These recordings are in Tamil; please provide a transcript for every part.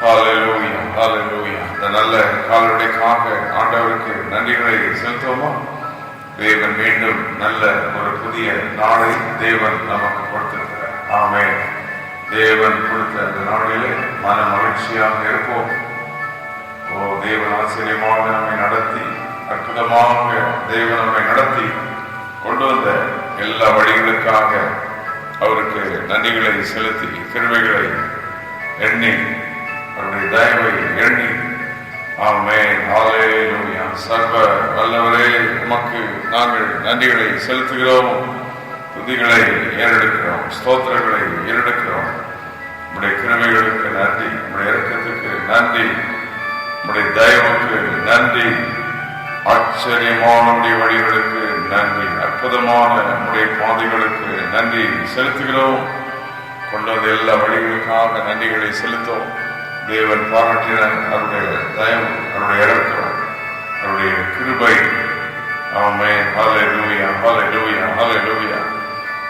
ஹல்லேலூயா, ஹல்லேலூயா. இந்த நல்ல காலவடைக்காக ஆண்டவருக்கு நன்றிகளை செலுத்துவோமா? தேவன் மீண்டும் நல்ல ஒரு புதிய நாளை தேவன் நமக்கு கொடுத்திருக்கிறார். ஆமென். தேவன் கொடுத்த அந்த நாளிலே மன மகிழ்ச்சியாக இருப்போம். தேவன் ஆச்சரியமாக நம்மை நடத்தி, அற்புதமாக தேவன் நம்மை நடத்தி கொண்டு வந்த எல்லா வழிகளுக்காக அவருக்கு நன்றிகளை செலுத்தி, கிருபைகளை எண்ணி, அவருடைய தயவை எண்ணி, ஆமென், ஹல்லேலூயா. சர்வ வல்லவரே, உமக்கு நாங்கள் நன்றிகளை செலுத்துகிறோம், துதிகளை ஏறெடுக்கிறோம், ஸ்தோத்திரங்களை ஏறெடுக்கிறோம். உம்முடைய கிருபைகளுக்கு நன்றி, உம்முடைய இரக்கத்துக்கு நன்றி, உம்முடைய தயவுக்கு நன்றி, ஆச்சரியமான உடைய வழிகளுக்கு நன்றி, அற்புதமான உடைய பாதைகளுக்கு நன்றி செலுத்துகிறோம். கொண்டு வந்த எல்லா வழிகளுக்காக நன்றிகளை செலுத்தோம். தேவன் பாராட்டின அவருடைய தயவு, அவருடைய இரக்கம், அவருடைய கிருபை. ஆமென், ஹல்லேலூயா, ஹல்லேலூயா, ஹல்லேலூயா.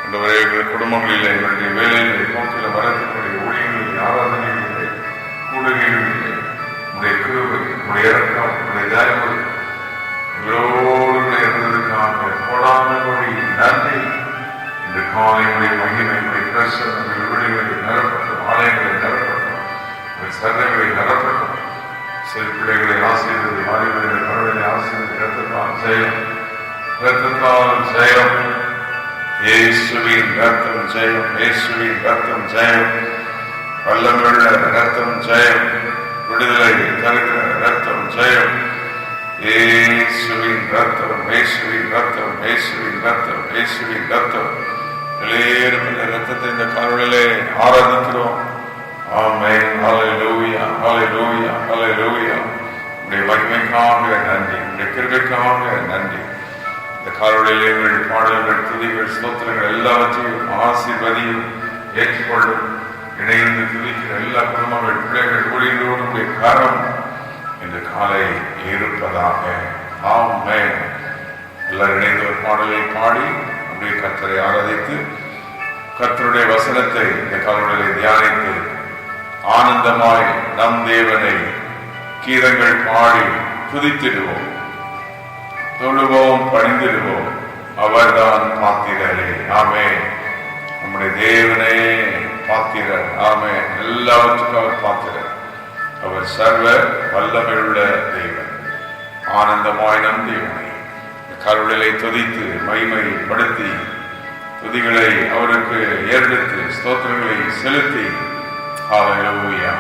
ஆண்டவரே, எங்கள் குடும்பங்களிலே, எங்களுடைய வேலையிலே, போக்கில வரக்கூடிய ஊழியர்களிலே, ஆராதனைகளிலே, கூடுகைகளிலே உடைய கிருபை, உடைய இரக்கம், உடைய தயவு எங்களோடு இருந்ததுக்காக கோடான கோடி நன்றி. இந்த காலையுடைய மகிமையுடைய பிரசனம் விடுதலை நிரப்பட்டும், ஆலயங்களை நிரப்பட்டும், சந்தைகளை நிரப்பட்டும். சிறு பிள்ளைகளை ஆசீர்வதி, வாலிபர்களை மறுவதை ஆசீர்வதி. ரத்தத்தால் ஜெயம், ரத்தத்தால் ஜெயம், இயேசுவின் ரத்தம் ஜெயம், இயேசுவின் ரத்தம் ஜெயம், வல்லமையுள்ள ரத்தம் ஜெயம், விடுதலை தருகிற ரத்தம் ஜெயம், இயேசுவின் ரத்தம், இயேசுவின் ரத்தம், இயேசுவின் ரத்தம், இயேசுவின் ரத்தம். வெளியேறும் ரத்தத்தை இந்த காலையிலே ஆராதிக்கிறோம். ஆமென், ஹல்லேலூயா, ஹல்லேலூயா, ஹல்லேலூயா. உடைய மகிமைக்காக நன்றி, உடைய கிருபைக்காக நன்றி. இந்த காலையிலே எங்கள் பாடல்கள், துதிகள், ஸ்தோத்திரங்கள் எல்லாவற்றையும் ஆசீர்வதியும் ஏற்றுக்கொள்ளும். இணைந்து துதிக்கிற எல்லா குடும்பங்கள், பிள்ளைகள், ஊழியர்களோடு கரம் இந்த காலை இருப்பதாக. ஆமென். எல்லாரும் இணைந்து ஒரு பாடலை பாடி அப்படியே கர்த்தரை ஆராதித்து, கர்த்தருடைய வசனத்தை இந்த காலையிலே தியானித்து, ஆனந்தமாய் நம் தேவனை கீதங்கள் பாடி துதித்திடுவோம், தொழுவோம், பணிந்திடுவோம். அவர்தான் பாத்திரரே. ஆமென். நம்முடைய தேவனே பாத்திரர். ஆமென். எல்லாவற்றுக்கும் அவர் பாத்திரர். அவர் சர்வ வல்லமையுள்ள தேவன். ஆனந்தமாய் நம் தேவனை கருவிலை துதித்து மகிமைப்படுத்தி, துதிகளை அவருக்கு ஏறெடுத்து, ஸ்தோத்திரங்களை செலுத்தி, ஹல்லேலூயா.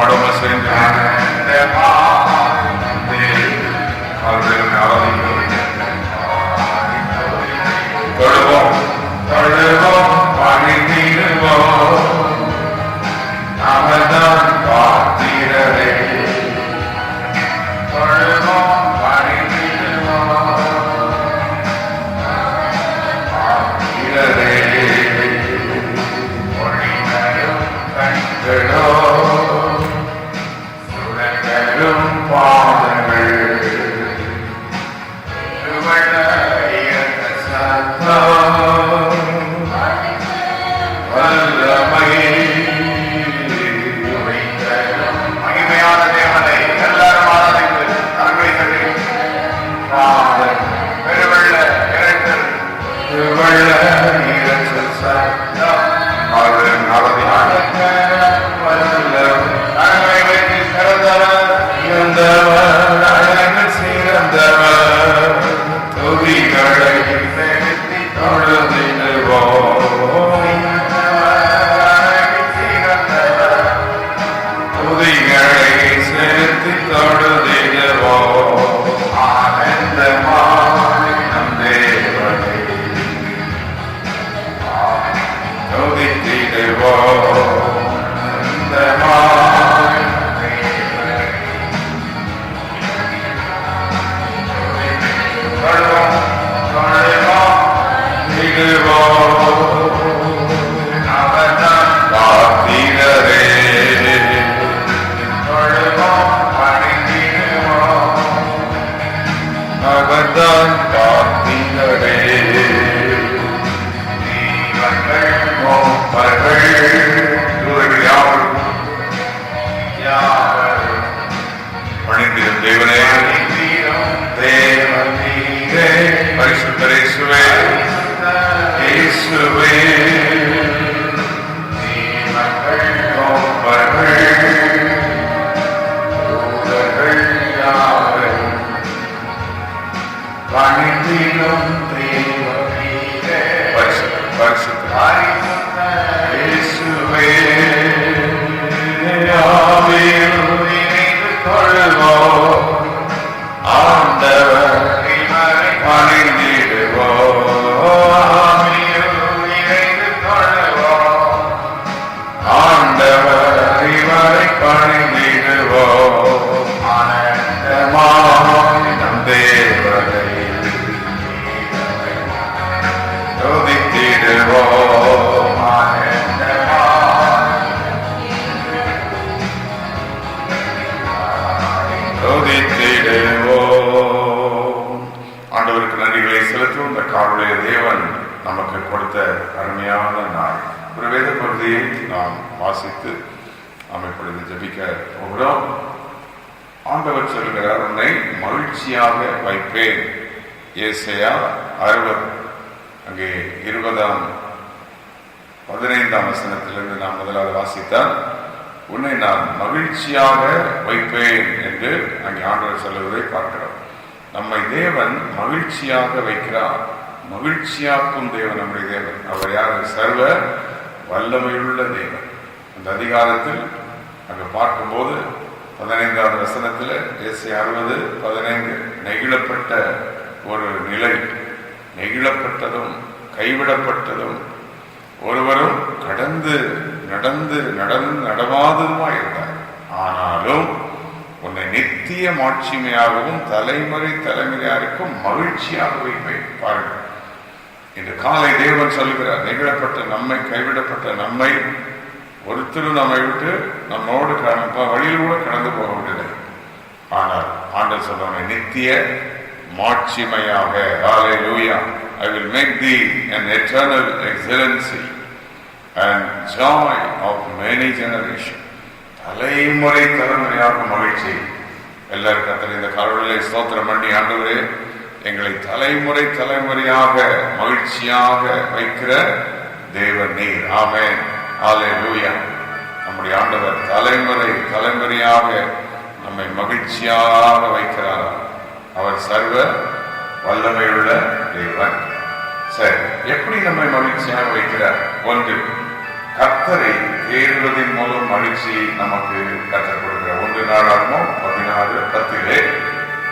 ஆடோம சேர்ந்து தொழுவோம், தொழுவோம், பணிந்திடுவோம். அவர்தான் பாத்திரரே. தொழுவோம், பணிந்திடுவோம். பாத்திரரே. ஒளிகளும் கண்களோ, சுடர்களும் பாதங்கள், மகிமையான தேவனை எல்லாரும் ஆராதித்து கரங்களை தட்டி பெருவெள்ள இறைச்சல், பெருவெள்ள இறைச்சல் சத்தம் கரங்களை வைத்து சிறந்தவர், இருந்தவர், அழகு சிறந்தவர், துதிகளை செலுத்தி தொழுதிடுவோம். துதிகளை செலுத்தி தொழுதிடுவோம். ஆனந்தமாய் நம் தேவனை துதித்திடுவோம். ஆனந்தமாய் தொழுவோம், தொழுவோம், திடுவோம். அவர்தான் பாத்திரரே. அவர்தான் பாத்திரரே. பரிசுத்த இயேசுவே, இயேசுவே, பணிந்திடும் தேவனே, பரிசுத்த இயேசுவே, ஆவியில் நினைந்து கொள்வோம் ஆண்டவர் பணிந்திடுவோம், ஆவியில் நினைந்து கொள்வோம் ஆண்டவர் இவரை பணிந்திடுவோம், ஆனந்தமாய் நம் தேவனை துதித்திடுவோம், ஆனந்தமாய் துதித்திடுவோம். ஆண்டவருக்கு நன்றிகளை செலுத்தும் இந்த காலைய தேவன் நமக்கு கொடுத்த அருமையான நாள். ஒரு வேத பகுதியை நாம் வாசித்து அமைப்பொழுது ஜபிக்க போகிறோம். ஆண்டவர் சொல்கிறார், உன்னை மகிழ்ச்சியாக வைப்பேன். ஏசாயா 60 அங்கே 15ஆம் வசனத்திலிருந்து நாம் முதலாவது வாசித்தால், உன்னை நான் மகிழ்ச்சியாக வைப்பேன் என்று அங்கே ஆண்டவர் சொல்லுவதை பார்க்கிறோம். நம்மை தேவன் மகிழ்ச்சியாக வைக்கிறார். மகிழ்ச்சியாக்கும் தேவன் நம்முடைய தேவன். அவர் யார்? சர்வ வல்லமையுள்ள தேவன். அந்த அதிகாரத்தில் அங்கு பார்க்கும்போது 15ஆவது வசனத்தில் ஏசாயா 60:15 நெகிழப்பட்ட ஒரு நிலை, நெகிழப்பட்டதும் கைவிடப்பட்டதும் ஒருவரும் கடந்து நடந்து நடமாததுமாய் இருந்தார். ஆனாலும் உன்னை நித்திய மாட்சிமையாகவும் தலைமுறை தலைமுறையாருக்கும் மகிழ்ச்சியாக வைப்பேன். பாருங்கள், இன்று காலை தேவன் சொல்லுகிறார், நெகிழப்பட்ட நம்மை, கைவிடப்பட்ட நம்மை ஒருத்தரும் நம்மை விட்டு நம்மோடு வழியில் கூட கடந்து போக முடியலை. ஆனால் ஆண்டவர் சொல்றவனை நித்திய மாட்சிமையாக, ஹல்லேலூயா, I will make thee an eternal excellency and joy of many generations. தலைமுறை தலைமுறையாக மகிழ்ச்சி. எல்லாரும் கர்த்தர் இந்த காலையிலே ஸ்தோத்திரம் பண்ணி, ஆண்டவரே எங்களை தலைமுறை தலைமுறையாக மகிழ்ச்சியாக வைக்கிற தேவன் நீர். ஆமென், ஹல்லேலூயா. நம்முடைய ஆண்டவர் தலைமுறை தலைமுறையாக நம்மை மகிழ்ச்சியாக வைக்கிறார். அவர் சர்வ வல்லமையுள்ள தேவன். சரி, எப்படி நம்மை மகிழ்ச்சியாக வைக்கிறார்? ஒன்று, கர்த்தரை தேடுவதன் மூலம் மகிழ்ச்சி நமக்கு கற்றுக் கொடுக்கிறார். 1 நாளாகமம் 16:10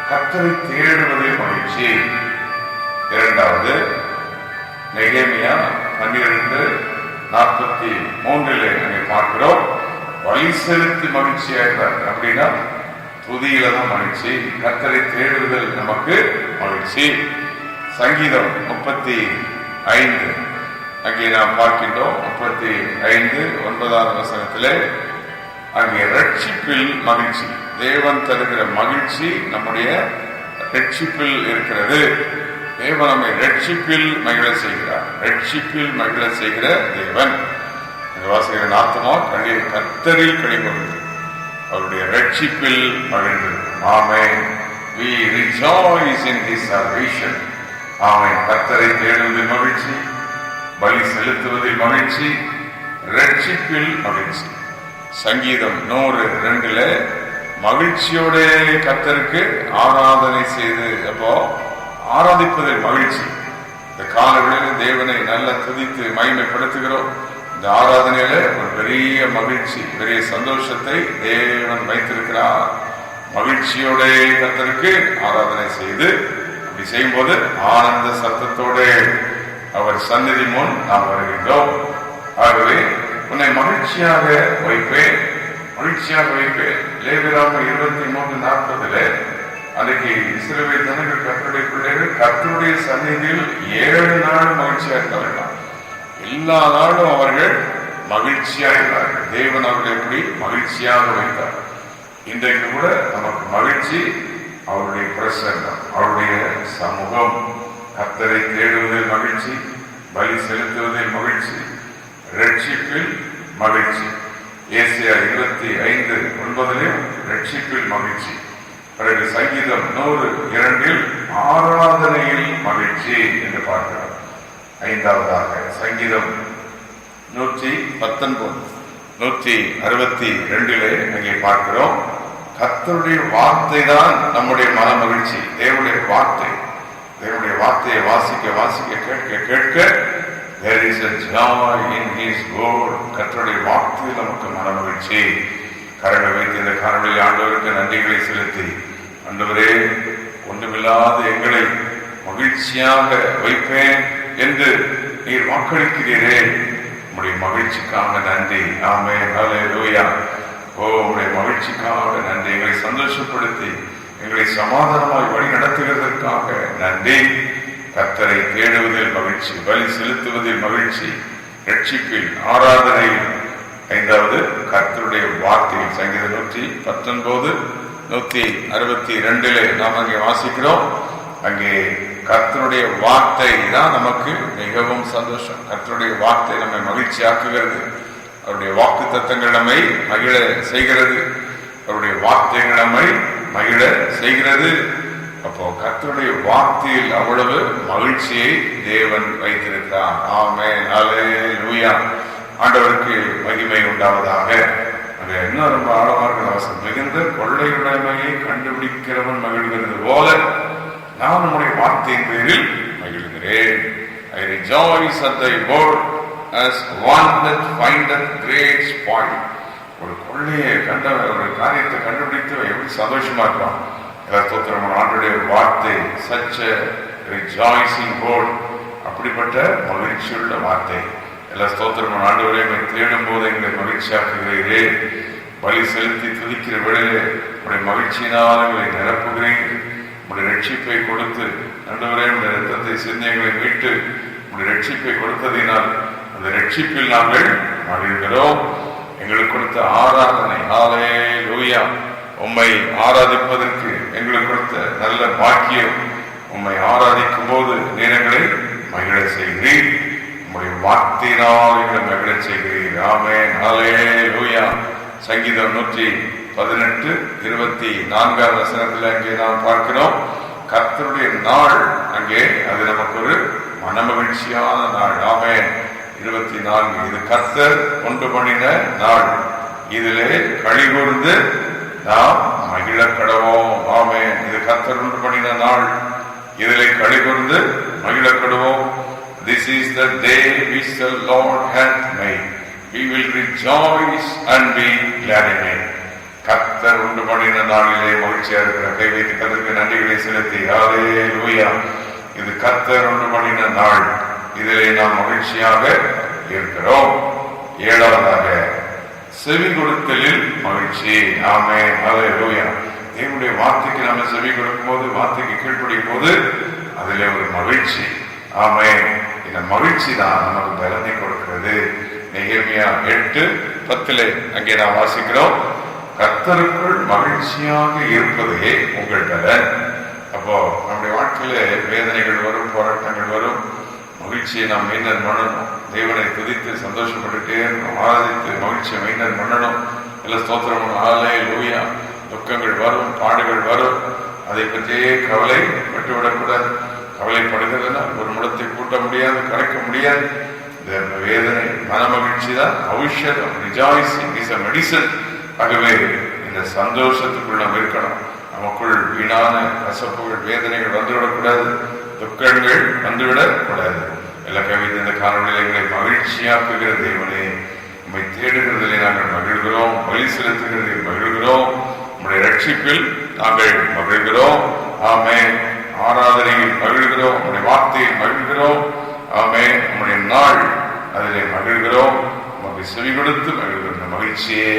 கர்த்தரை தேடுவதில் மகிழ்ச்சி. இரண்டாவது, நெகேமியா 12:43 அங்கே பார்க்கிறோம், வழி செலுத்தி மகிழ்ச்சியா இருக்கிறார். அப்படின்னா துதியில தான் மகிழ்ச்சி, கர்த்தரை தேடுதல் நமக்கு மகிழ்ச்சி. சங்கீதம் 35 அங்கே நாம் பார்க்கின்றோம். 35:9 வசனத்திலே அங்கே ரட்சிப்பில் மகிழ்ச்சி, தேவன் தருகிற மகிழ்ச்சி நம்முடைய ரட்சிப்பில் இருக்கிறது. தேவன் நம்மை ரட்சிப்பில் மகிழ செய்கிறார். ரட்சிப்பில் மகிழ செய்கிற தேவன். வாசிக்கிற ஆத்துமா கர்த்தரில் கழிவுகிறது, அவருடைய ரட்சிப்பில் மகிழ்ந்திருக்கும். ஆமென். We rejoice in his salvation. ஆமென். கர்த்தரை தேடுவதில் மகிழ்ச்சி, பலி செலுத்துவதில் மகிழ்ச்சி, ரட்சிப்பில் மகிழ்ச்சி. சங்கீதம் 102 மகிழ்ச்சியோட கர்த்தருக்கு ஆராதனை செய்து, அப்போ ஆராதிப்பதில் மகிழ்ச்சி. இந்த காலவெளியில் தேவனை நல்ல துதித்து மகிமைப்படுத்துகிறோம். இந்த ஆராதனையில ஒரு பெரிய மகிழ்ச்சி, பெரிய சந்தோஷத்தை தேவன் வைத்திருக்கிறார். மகிழ்ச்சியோட கர்த்தருக்கு ஆராதனை செய்து, அப்படி செய்யும்போது ஆனந்த சத்தத்தோட அவர் சந்நிதி முன் நாம் வருகின்றோம். ஆகவே உன்னை மகிழ்ச்சியாக வைப்பேன், மகிழ்ச்சியாக வைப்பேன். லேவியராகமம் 23:40 அன்றைக்கு இஸ்ரவேல் ஜனங்கள் கர்த்தருடைய பிள்ளைகள் கர்த்தருடைய சந்நிதியில் 7 நாள் மகிழ்ச்சியாக இருக்க வேண்டாம். எல்லா நாளும் அவர்கள் மகிழ்ச்சியாக இருந்தார்கள். தேவன் அவர்கள் எப்படி மகிழ்ச்சியாக வைத்தார். இன்றைக்கு கூட நமக்கு மகிழ்ச்சி அவருடைய பிரசன்னம், அவருடைய சமூகம். கர்த்தரை தேடுவதில் மகிழ்ச்சி, பலி செலுத்துவதில் மகிழ்ச்சி, ரட்சிப்பில் மகிழ்ச்சி. ஏசாயா 25:9 ரட்சிப்பில் மகிழ்ச்சி. பிறகு சங்கீதம் 102 ஆராதனையில் மகிழ்ச்சி என்று பார்க்கிறோம். ஐந்தாவதாக சங்கீதம் 119 162 அங்கே பார்க்கிறோம். கர்த்தருடைய வார்த்தை தான் நம்முடைய மன மகிழ்ச்சி. தேவனுடைய வார்த்தையை வாசிக்க வாசிக்க கேட்க கேட்க there is a joy in his word. கர்த்தருடைய வார்த்தையில் நமக்கு மன மகிழ்ச்சி. கரங்களை வைத்து இந்த கரங்களை ஆண்டவருக்கு நன்றிகளை செலுத்தி, ஆண்டவரே ஒன்றுமில்லாத எங்களை மகிழ்ச்சியாக வைப்பேன் என்று நீர் வாக்களிக்கிறீரே, உம்முடைய மகிழ்ச்சிக்காக நன்றி. ஆமென், ஹல்லேலூயா. உம்முடைய மகிழ்ச்சிக்காக நன்றி. எங்களை சந்தோஷப்படுத்தி எங்களை சமாதானமாய் வழி நடத்துகிறதற்காக நன்றி. கர்த்தரை தேடுவதில் மகிழ்ச்சி, பலி செலுத்துவதில் மகிழ்ச்சி, ரட்சிப்பில் ஆராதனையில். ஐந்தாவது கர்த்தருடைய வார்த்தையில் சங்கீதம் 119 162 நாம் அங்கே வாசிக்கிறோம். அங்கே கர்த்தருடைய வார்த்தை தான் நமக்கு மிகவும் சந்தோஷம். கர்த்தருடைய வார்த்தை நம்மை மகிழ்ச்சி ஆக்குகிறது. அவருடைய வாக்கு தத்தங்கள் நம்மை மகிழ செய்கிறது. அவருடைய வார்த்தைகள் நம்மை மகிழ செய்கிறது. அப்போ கர்த்தருடைய வார்த்தையில் அவ்வளவு மகிழ்ச்சியை தேவன் வைத்திருக்கிறார். ஆமென், ஹல்லேலூயா. ஆண்டவருக்கு மகிமை உண்டாவதாக. அது என்ன ரொம்ப ஆழமாக அவசரம். மிகுந்த கொள்ளையுடைமையை கண்டுபிடிக்கிறவன் மகிழ்கிறது போல நான் நம்முடைய வார்த்தையின் பேரில் மகிழ்கிறேன். I rejoice at thy word as one that findeth great spoil. ஒரு கொள்ளையை ஒரு காரியத்தை கண்டுபிடித்து எப்படி சந்தோஷமா இருப்பான். ஆண்டுடைய வார்த்தை such a rejoicing word, அப்படிப்பட்ட மகிழ்ச்சியுள்ள வார்த்தை. எல்லா ஸ்தோத்திரமும் ஆண்டவரே தேடும் போது எங்களை மகிழ்ச்சியாக்குகிறீரே. பலி செலுத்தி துதிக்கிற வேளையிலே உடைய மகிழ்ச்சியினால் எங்களை நிரப்புகிறேன். உடைய ரட்சிப்பை கொடுத்து ஆண்டவரே உடைய ரத்தத்தை சிந்தி எங்களை மீட்டு உடைய ரட்சிப்பை கொடுத்ததினால் அந்த ரட்சிப்பில் நாங்கள் மகிழ்கிறோம். எங்களுக்கு கொடுத்த ஆராதனை, ஹல்லேலூயா, உம்மை ஆராதிப்பதற்கு எங்களுக்கு கொடுத்த நல்ல பாக்கியம். உம்மை ஆராதிக்கும் போது நேரங்களை மகிழ செய்கிறீர். உம்முடைய வார்த்தையினால் எங்களை மகிழ செய்கிறீர். ஆமென், ஹல்லேலூயா. சங்கீதம் 118 24 வசனத்தில் அங்கே நாம் பார்க்கிறோம். கர்த்தருடைய நாள் அங்கே அது நமக்கு ஒரு மனமகிழ்ச்சியான நாள். ஆமென். 24 இது கர்த்தர் உண்டு பண்ணின நாள், இதிலே களிகூர்ந்து நாம் மகிழ கடவோம். ஆமென். இது கர்த்தர் உண்டு பண்ணின நாள், இதிலே களிகூர்ந்து மகிழ கடவோம். This is the day which the Lord hath made. We will rejoice and be glad in it. கர்த்தர் உண்டு பண்ணின நாளிலே மகிழ்ச்சியா இருக்கிற கை வைத்து கர்த்தருக்கு நன்றிகளை செலுத்தி, ஹல்லேலூயா. இது கர்த்தர் உண்டு பண்ணின நாள், இதிலே நாம் மகிழ்ச்சியாக இருக்கிறோம். ஏழாவதாக செவி கொடுத்தலில் மகிழ்ச்சி. ஆமென், ஹல்லேலூயா. தேவனுடைய வார்த்தைக்கு நாம செவி கொடுக்கும் போது, வார்த்தைக்கு கீழ்ப்படியும் போது அதிலே ஒரு மகிழ்ச்சி. ஆமென். இந்த மகிழ்ச்சி தான் நமக்கு பலனை கொடுக்கிறது. நெகேமியா 8:10 அங்கே நாம் வாசிக்கிறோம். கர்த்தருக்குள் மகிழ்ச்சியாக இருப்பதே உங்கள் பலன். அப்போ நம்முடைய வாழ்க்கையில வேதனைகள் வரும், போராட்டங்கள் வரும். மகிழ்ச்சியை நாம் மெயின்டைன் பண்ணணும். தேவனை துதித்து சந்தோஷப்பட்டுட்டே இருக்கணும். ஆராதித்து மகிழ்ச்சியை மெயின்டைன் பண்ணணும். எல்லா ஸ்தோத்திரம், ஹல்லேலூயா. துக்கங்கள் வரும், பாடுகள் வரும், அதை பற்றியே கவலை விட்டுவிடக்கூடாது. கவலைப்படுகிறதுனா ஒரு முடத்தை கூட்ட முடியாது, கரைக்க முடியாது. இந்த வேதனை மன மகிழ்ச்சி தான் ஔஷதம். Rejoicing is a medicine. ஆகவே இந்த சந்தோஷத்துக்குள் நாம் இருக்கணும். நமக்குள் வீணான கசப்புகள், வேதனைகள் வந்துவிடக்கூடாது, துக்கங்கள் வந்துவிடக்கூடாது. எல்லா கவிதை இந்த காரணங்களில் எங்களை மகிழ்ச்சியாக்குகிற தேவனே, உம்மை தேடுகிறதிலே நாங்கள் மகிழ்கிறோம். பலி செலுத்துகிறதில் மகிழ்கிறோம். உம்முடைய ரட்சிப்பில் நாங்கள் மகிழ்கிறோம். ஆமென். ஆராதனையில் மகிழ்கிறோம். உம்முடைய வார்த்தையில் மகிழ்கிறோம். ஆமென். உம்முடைய நாள் அதிலே மகிழ்கிறோம். உமக்கு செவி கொடுத்து மகிழ்கிற மகிழ்ச்சியே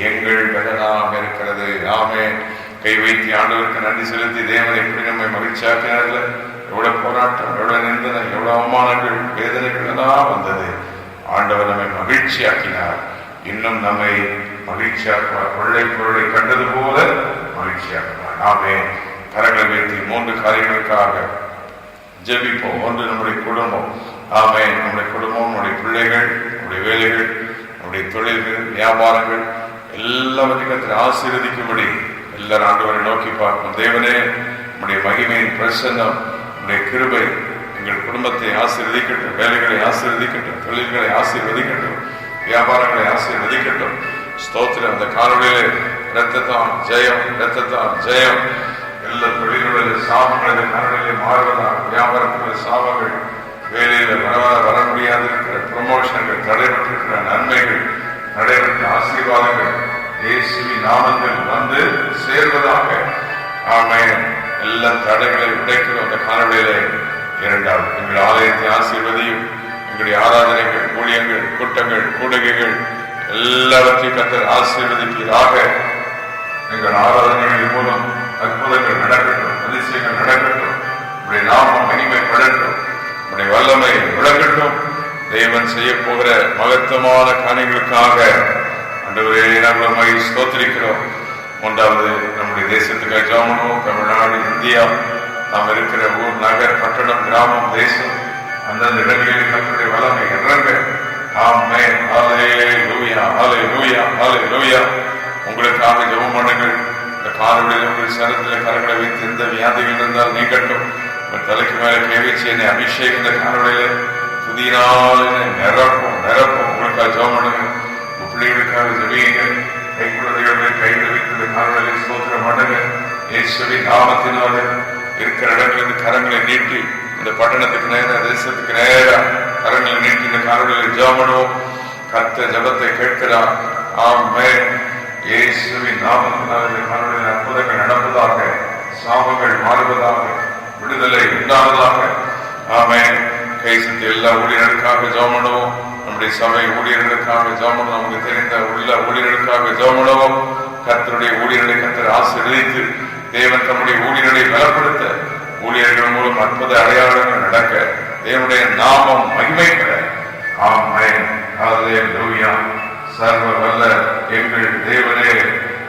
எங்கள் பலனாக இருக்கிறது. ஆமென். கை வைத்து ஆண்டவருக்கு நன்றி செலுத்தி, தேவனை எப்படி நம்மை மகிழ்ச்சியாக்கினார்கள். எவ்வளவு போராட்டம், எவ்வளவு நிந்தனை, எவ்வளவு அவமானங்கள், வேதனைகள் எல்லாம் வந்தது. ஆண்டவர் நம்மை மகிழ்ச்சியாக்கினார். இன்னும் நம்மை மகிழ்ச்சியாக்குவார். கொள்ளை பொருளை கண்டது போல மகிழ்ச்சியாக்குவார். ஆமென். கரங்களை வைத்து 3 காரியங்களுக்காக ஜெபிப்போம். ஒன்று, நம்முடைய குடும்பம். ஆமென். நம்முடைய குடும்பம், நம்முடைய பிள்ளைகள், நம்முடைய வேலைகள், நம்முடைய தொழில்கள், வியாபாரங்கள் எல்லாவற்றையும் ஆசீர்வதிக்கும்படி எல்லாரும் ஆண்டவரை நோக்கி பார்ப்போம். தேவனே, உம்முடைய மகிமையின் பிரசன்னம், உம்முடைய கிருபை எங்கள் குடும்பத்தை ஆசீர்வதிக்கட்டும், வேலைகளை ஆசீர்வதிக்கட்டும், தொழில்களை ஆசீர்வதிக்கட்டும், வியாபாரங்களை ஆசீர்வதிக்கட்டும். ஸ்தோத்திரம். அந்த காலவெளியிலே இரத்தத்தான் ஜெயம், இரத்தத்தான் ஜெயம். எல்லா தொழில்களில் சாபங்களில் காலவெளியிலே மாறுவதாக, வியாபாரத்தில் சாபங்கள், வேலையில் வர முடியாது இருக்கிற ப்ரமோஷன்கள், தடைபட்டிருக்கிற நன்மைகள், தடைபட்ட ஆசீர்வாதங்கள் இயேசுவின் நாமத்தில் வந்து சேர்வதாக. ஆமென். எல்லா தடைகளை உடைக்கிறோம். அந்த காலவெளியிலே இரண்டாவது எங்கள் ஆலயத்தை ஆசீர்வதியும். எங்களுடைய ஆராதனைகள், ஊழியங்கள், கூட்டங்கள், கூடுகைகள் எல்லாவற்றையும் கர்த்தர் ஆசீர்வதிப்பீராக. எங்கள் ஆராதனைகள் மூலம் அற்புதங்கள் நடக்கட்டும், அதிசயங்கள் நடக்கட்டும், உடைய நாமம் மகிமைப்படட்டும், உடைய வல்லமை விளங்கட்டும். தேவன் செய்ய போகிற மகத்துவமான காரியங்களுக்காக ஆண்டவரே நாங்கள் ஸ்தோத்திரிக்கிறோம். மூன்றாவது நம்முடைய தேசத்துக்கு ஜெபம். தமிழ்நாடு, இந்தியா, நாம் இருக்கிற ஊர், நகர், பட்டணம், கிராமம், தேசம், அந்தந்த இடங்களில் கர்த்தருடைய வல்லமை இறங்க. ஆமென். ஹல்லேலூயா, ஹல்லேலூயா, ஹல்லேலூயா. உங்களுக்காக ஜெபம் பண்ணுங்கள். இந்த காலவெளியில் உங்கள் சரத்தில் கரங்களை வைத்து எந்த வியாதிகள் இருந்தால் நீங்கட்டும். உங்கள் தலைக்கு மேலே கை வச்சு என்னை அபிஷேகம் இந்த காலவெளியில் புதினால் நிரப்பும் நிரப்பும். உங்களுக்காக ஜெபம் பண்ணுங்க. உங்கள் பிள்ளைகளுக்காக ஜெபியுங்கள். கை குழந்தைகளுடைய கையில் வைத்து இந்த காலவெளியில் ஸ்தோத்திரம் பண்ணுங்க. இயேசுவின் நாமத்தினால இருக்கிற இடங்களிலிருந்து கரங்களை நீட்டி இந்த பட்டணத்துக்கு நேரம், தேசத்துக்கு நேரம் கரங்களை நீட்டி இந்த காலவெளியில் ஜெபம் பண்ணுவோம். கர்த்தர் ஜெபத்தை கேட்கிறார். ஆமென். இயேசுவின் நாமத்தினால் இந்த காலவெளியில் அற்புதங்கள் நடப்பதாக, சாபங்கள் மாறுவதாக, விடுதலை உண்டாவதாக. ஆமென். கைசத்து எல்லா ஊழியர்களுக்காக ஜெபம் பண்ணுவோம். நம்முடைய சபை ஊழியர்களுக்காக ஜெபம் பண்ணுவோம். நமக்கு தெரிந்த உள்ள ஊழியர்களுக்காக ஜெபம் பண்ணுவோம். கர்த்தருடைய ஊழியர்களை கர்த்தர் ஆசீர்வதித்து தேவன் தம்முடைய ஊழியர்களை பலப்படுத்த, ஊழியர்கள் மூலம் அற்புத அடையாளங்கள் நடக்க, தேவனுடைய நாமம் மகிமைப்பட. ஆமென். ஹல்லேலூயா. சர்வ வல்ல எங்கள் தேவனே,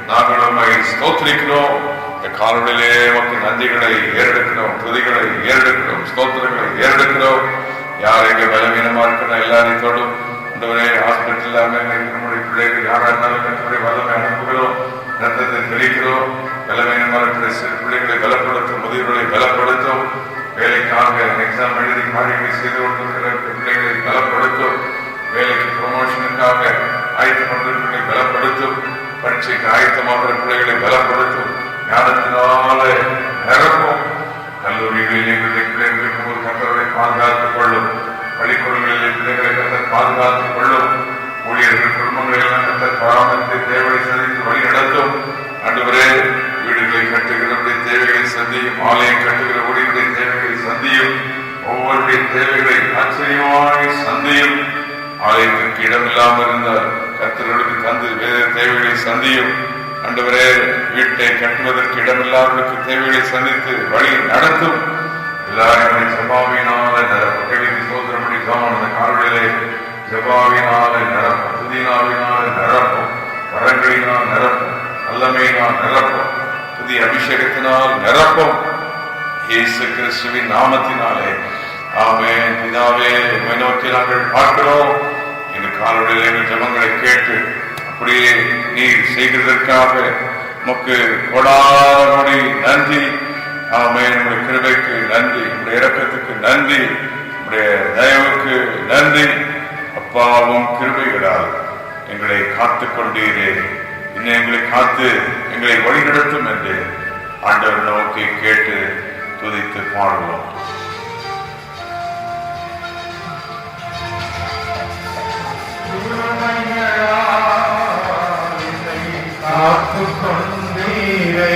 நாங்கள் உம்மை ஸ்தோத்திரிக்கிறோம். இந்த காலவெளியிலே உமக்கு நன்றிகளை ஏறெடுக்கிறோம், துதிகளை ஏறெடுக்கிறோம், ஸ்தோத்திரங்களை ஏறெடுக்கிறோம். யார் எங்க பலவீனமா இருக்கிற எல்லாரையும் தொடும். ஆண்டவரே, ஹாஸ்பிட்டல் நம்முடைய பிள்ளைகள் யாரா இருந்தாலும் கர்த்தருடைய வல்லமை அனுப்புகிறோம், ரத்தத்தை தெளிக்கிறோம். பலவீனமா இருக்கிற சிறு பிள்ளைகளை பலப்படுத்தும், முதியவர்களை பலப்படுத்தும். வேலைக்காக எக்ஸாம் எழுதி காரியங்களை செய்து கொண்டிருக்கிற பிள்ளைகளை பலப்படுத்தும். வேலைக்கு ப்ரமோஷனுக்காக ஆயத்தப்படுத்துவதை பலப்படுத்தும். பரீட்சைக்கு ஆயத்தமாகிற பிள்ளைகளை பலப்படுத்தும். ஞானத்தினால நிரப்பும். கல்லூரிகளில் எங்களுடைய பிள்ளைகள் இருக்கும்போது கர்த்தரை பாதுகாத்துக் கொள்ளும். பள்ளிக்கூடங்களில் பிள்ளைகளை கர்த்தர் பாதுகாத்துக் கொள்ளும். ஊழியர்கள் குடும்பங்களில் கர்த்தர் பராமரித்து தேவையை சந்தித்து வழி நடத்தும். ஆண்டவரே, வீடுகளை கட்டுகிறவருடைய தேவைகளை சந்தியும், ஆலயம் கட்டுகிற ஊழியர்களுடைய தேவைகளை சந்தியும், ஒவ்வொருடைய தேவைகளை ஆச்சரியமாய் சந்தியும். ஆலயத்திற்கு இடமில்லாமல் இருந்தால் கர்த்தர்களுக்கு தந்து வேத தேவைகளை சந்தியும். ஆண்டவரே, வீட்டை கட்டுவதற்கு இடமில்லாதவர்களுக்கு தேவைகளை சந்தித்து வழி நடத்தும். எல்லாரும் ஜெபாவினால நிரப்பும். கேள்வி சோதரப்படி ஜாமான காலவெளியிலே ஜெபாவினால நிரப்பும், புதினாவினால நிரப்பும், வரங்களினால் நிரப்பும், வல்லமையினால் நிரப்பும், புதிய அபிஷேகத்தினால் நிரப்பும். இயேசு கிறிஸ்துவின் நாமத்தினாலே ஆமென். பிதாவே, உம்மை நோக்கி நாங்கள் பார்க்கிறோம். இந்த காலவெளியிலே எங்கள் ஜெபங்களை கேட்டு அப்படியே நீர் செய்கிறதற்காக உமக்கு கொடாத நன்றி. ஆமென். உடைய கிருபைக்கு நன்றி, உடைய இரக்கத்துக்கு நன்றி, உடைய தயவுக்கு நன்றி. அப்பாவும் கிருபைகளால் எங்களை காத்துக் கொண்டீரே, இன்னும் எங்களை காத்து எங்களை வழிநடத்தும் என்று ஆண்டவர் நோக்கி கேட்டு துதித்து பாடுவோம். காத்துக் கொண்டீரே,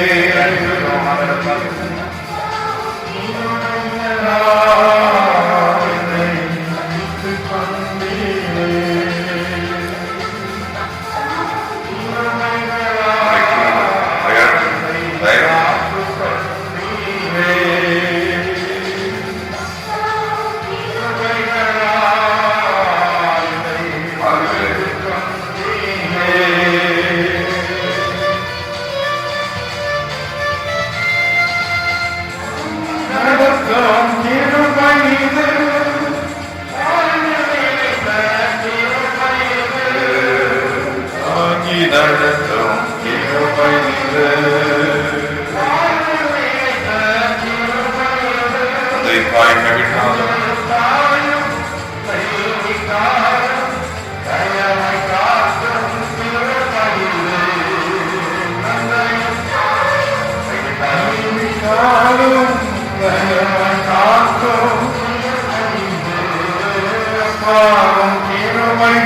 பாவம் கிருபைகளால்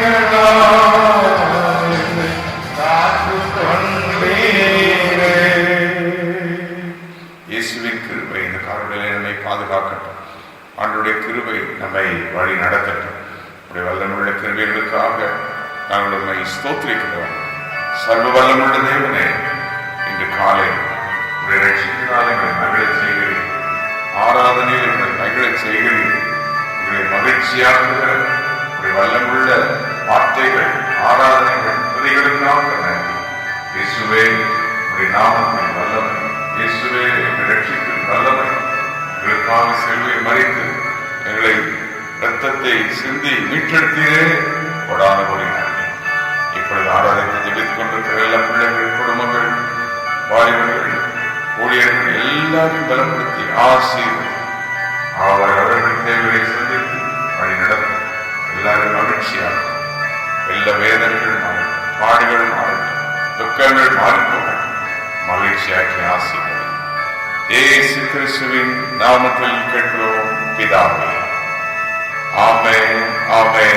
என்னை காத்துக் கொண்டீரே. இயேசுவின் கிருபை இந்த காலங்களிலே நம்மை பாதுகாக்கட்டும். ஆண்டவருடைய கிருபை நம்மை வழி நடத்தட்டும். வல்லமுள்ள கிருபைகளுக்காக நாங்கள் உண்மை ஸ்தோத்திரிக்கிறோம். சர்வ வல்லமுள்ள தேவனே, இன்று காலை உடைய ரட்சிப்பினால் எங்களை மகிழச் செய்கிறீர். ஆராதனையில் எங்களை மகிழச் செய்கிறீர். உங்களை மகிழ்ச்சியாக்குகிற உடைய வல்லமுள்ள வார்த்தைகள், ஆராதனைகள், துதிகளுக்காக நன்றி. இயேசுவே, உடைய நாமத்தின் வல்லமை, இயேசுவே எங்கள் ரட்சிப்பின் வல்லமை, எங்களுக்காக செல்வை மறித்து எங்களை ரத்தத்தை சிந்தி மீட்டெடுத்தீரே, கொடான ஒரு நன்றி. இப்பொழுது ஆராதனை ஜெபித்துக் கொண்டிருக்கிற எல்லா பிள்ளைகள், குடும்பங்கள், வாலிபர்கள், ஊழியர்கள் எல்லாரையும் பலப்படுத்தி ஆசீர்வதி. அவர்கள் தேவையை சந்தித்து வழி நடத்தும். எல்லாரும் மகிழ்ச்சியாக எல்லா வேதனைகள் மாறட்டும், பாடுகள் மாறட்டும், துக்கங்கள் மாறிப்போகட்டும். மகிழ்ச்சியாக்கி ஆசீர்வதி. இயேசு கிறிஸ்துவின் நாமத்தில் கேட்கிறோம் பிதாவே. ஆமென், ஆமென்.